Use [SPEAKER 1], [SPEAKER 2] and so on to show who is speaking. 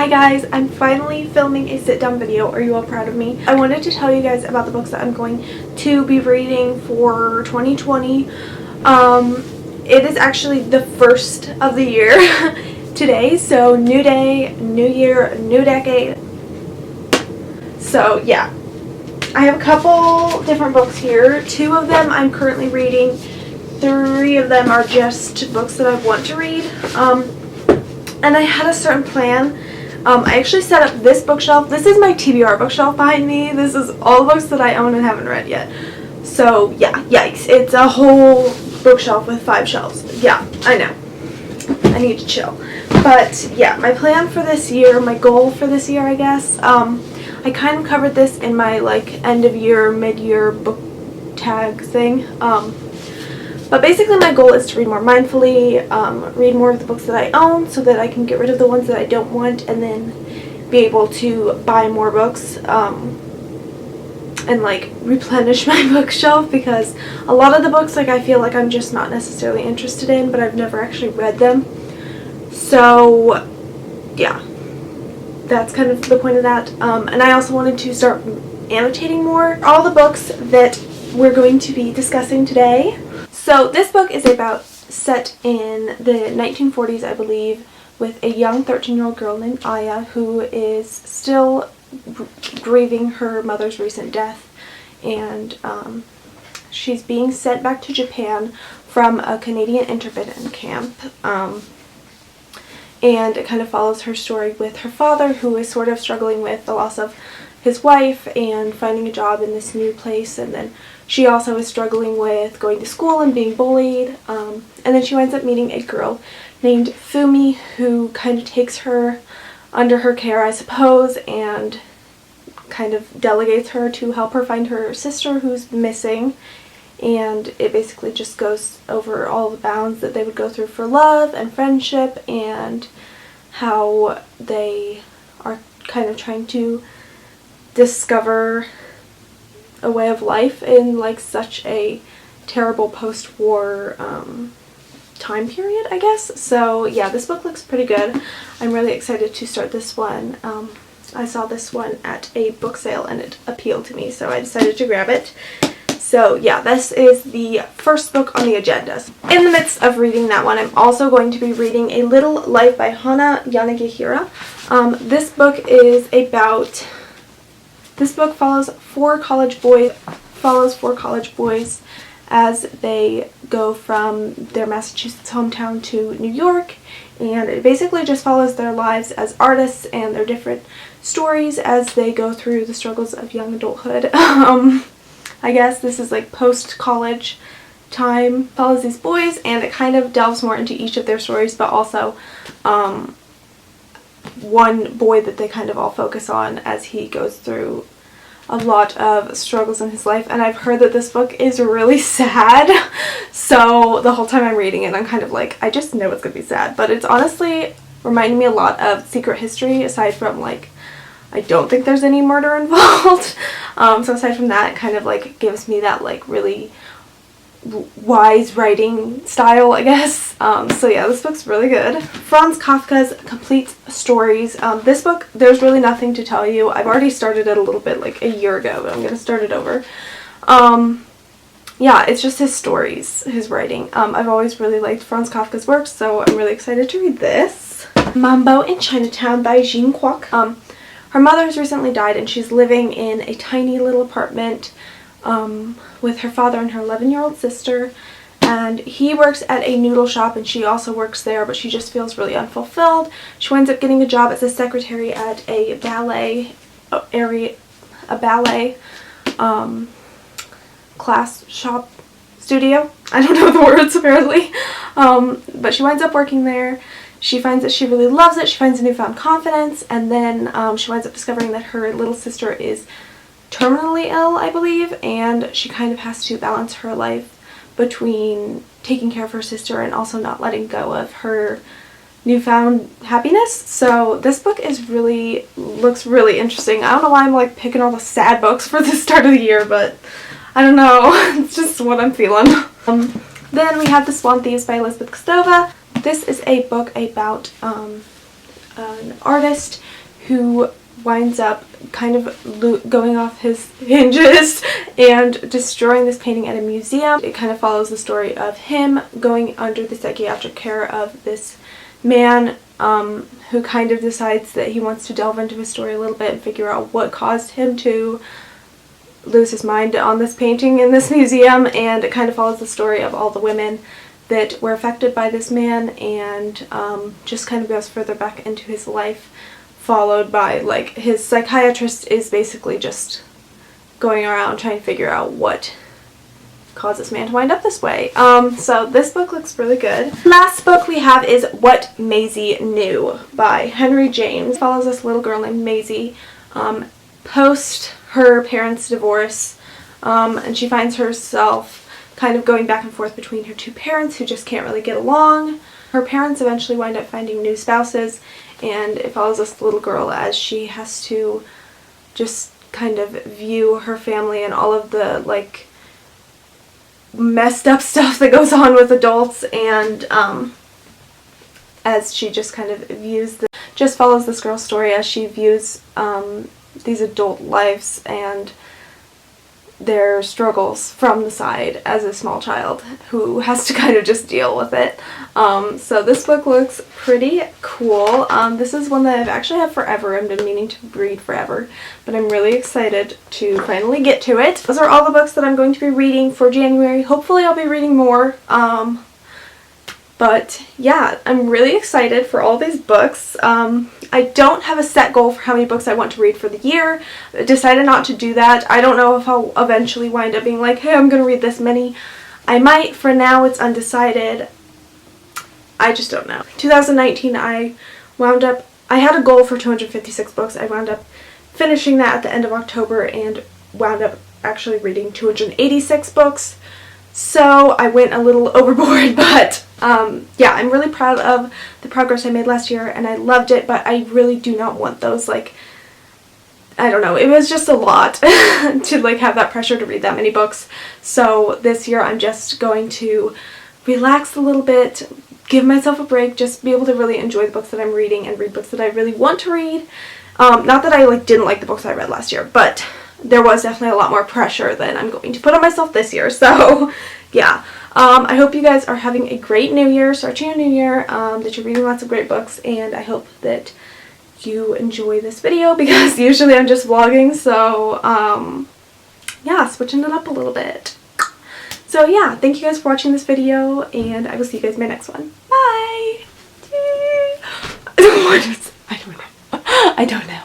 [SPEAKER 1] Hi guys, I'm finally filming a sit-down video. Are you all proud of me? I wanted to tell you guys about the books that I'm going to be reading for 2020. It is actually the first of the year today, so new day, new year, new decade. So yeah, I have a couple different books here. 2 of them I'm currently reading. 3 of them are just books that I want to read. And I had a certain plan. I actually set up this bookshelf. This is my TBR bookshelf behind me. This is all the books that I own and haven't read yet. So yeah, yikes. It's a whole bookshelf with 5 shelves. Yeah, I know. I need to chill. But yeah, my plan for this year, my goal for this year, I guess, I kind of covered this in my end of year, mid-year book tag thing. But basically my goal is to read more mindfully, read more of the books that I own so that I can get rid of the ones that I don't want and then be able to buy more books and replenish my bookshelf, because a lot of the books I feel like I'm just not necessarily interested in, but I've never actually read them. So yeah, that's kind of the point of that. And I also wanted to start annotating more all the books that we're going to be discussing today. So this book is set in the 1940s, I believe, with a young 13-year-old girl named Aya who is still grieving her mother's recent death, and she's being sent back to Japan from a Canadian internment camp. And it kind of follows her story with her father, who is sort of struggling with the loss of his wife and finding a job in this new place, and then she also is struggling with going to school and being bullied, and then she winds up meeting a girl named Fumi who kind of takes her under her care, I suppose, and kind of delegates her to help her find her sister who's missing. And it basically just goes over all the bounds that they would go through for love and friendship, and how they are kind of trying to discover a way of life in such a terrible post-war time period, I guess. So yeah, this book looks pretty good. I'm really excited to start this one. I saw this one at a book sale and it appealed to me, so I decided to grab it. So yeah, this is the first book on the agenda. In the midst of reading that one, I'm also going to be reading A Little Life by Hana Yanagihira. This book follows four college boys as they go from their Massachusetts hometown to New York, and it basically just follows their lives as artists and their different stories as they go through the struggles of young adulthood. I guess this is post-college time, follows these boys, and it kind of delves more into each of their stories, but also one boy that they kind of all focus on as he goes through a lot of struggles in his life. And I've heard that this book is really sad, so the whole time I'm reading it I'm kind of I just know it's gonna be sad, but it's honestly reminding me a lot of Secret History, aside from I don't think there's any murder involved. So aside from that, it kind of gives me that really wise writing style, I guess. So yeah, this book's really good. Franz Kafka's Complete Stories. This book, there's really nothing to tell you. I've already started it a little bit a year ago, but I'm gonna start it over. Yeah, it's just his stories, his writing. I've always really liked Franz Kafka's work, so I'm really excited to read this. Mambo in Chinatown by Jean Kwok. Her mother has recently died and she's living in a tiny little apartment with her father and her 11-year-old sister, and he works at a noodle shop and she also works there, but she just feels really unfulfilled. She winds up getting a job as a secretary at a ballet class shop studio. I don't know the words apparently, but she winds up working there. She finds that she really loves it. She finds a newfound confidence, and then she winds up discovering that her little sister is terminally ill, I believe, and she kind of has to balance her life between taking care of her sister and also not letting go of her newfound happiness. So this book looks really interesting. I don't know why I'm picking all the sad books for the start of the year, but I don't know. It's just what I'm feeling. Then we have The Swan Thieves by Elizabeth Kostova. This is a book about an artist who winds up kind of going off his hinges and destroying this painting at a museum. It kind of follows the story of him going under the psychiatric care of this man who kind of decides that he wants to delve into his story a little bit and figure out what caused him to lose his mind on this painting in this museum. And it kind of follows the story of all the women that were affected by this man, and just kind of goes further back into his life, followed by, like, his psychiatrist is basically just going around trying to figure out what caused this man to wind up this way. So this book looks really good. Last book we have is What Maisie Knew by Henry James. It follows this little girl named Maisie post her parents' divorce, and she finds herself kind of going back and forth between her two parents who just can't really get along. Her parents eventually wind up finding new spouses, and it follows this little girl as she has to just kind of view her family and all of the, like, messed up stuff that goes on with adults, and as she just kind of just follows this girl's story as she views these adult lives and their struggles from the side as a small child who has to kind of just deal with it. So this book looks pretty cool. This is one that I've actually had forever and been meaning to read forever, but I'm really excited to finally get to it. Those are all the books that I'm going to be reading for January. Hopefully I'll be reading more. But yeah, I'm really excited for all these books. I don't have a set goal for how many books I want to read for the year. I decided not to do that. I don't know if I'll eventually wind up being like, hey, I'm going to read this many. I might. For now, it's undecided. I just don't know. 2019, I had a goal for 256 books. I wound up finishing that at the end of October and wound up actually reading 286 books. So I went a little overboard, but yeah, I'm really proud of the progress I made last year, and I loved it, but I really do not want those, like, I don't know, it was just a lot to, like, have that pressure to read that many books. So this year I'm just going to relax a little bit, give myself a break, just be able to really enjoy the books that I'm reading and read books that I really want to read. Not that I, like, didn't like the books I read last year, but there was definitely a lot more pressure than I'm going to put on myself this year. So yeah, I hope you guys are having a great new year, starting a new year, that you're reading lots of great books, and I hope that you enjoy this video because usually I'm just vlogging, so yeah, switching it up a little bit. So yeah, thank you guys for watching this video, and I will see you guys in my next one. Bye! I don't know.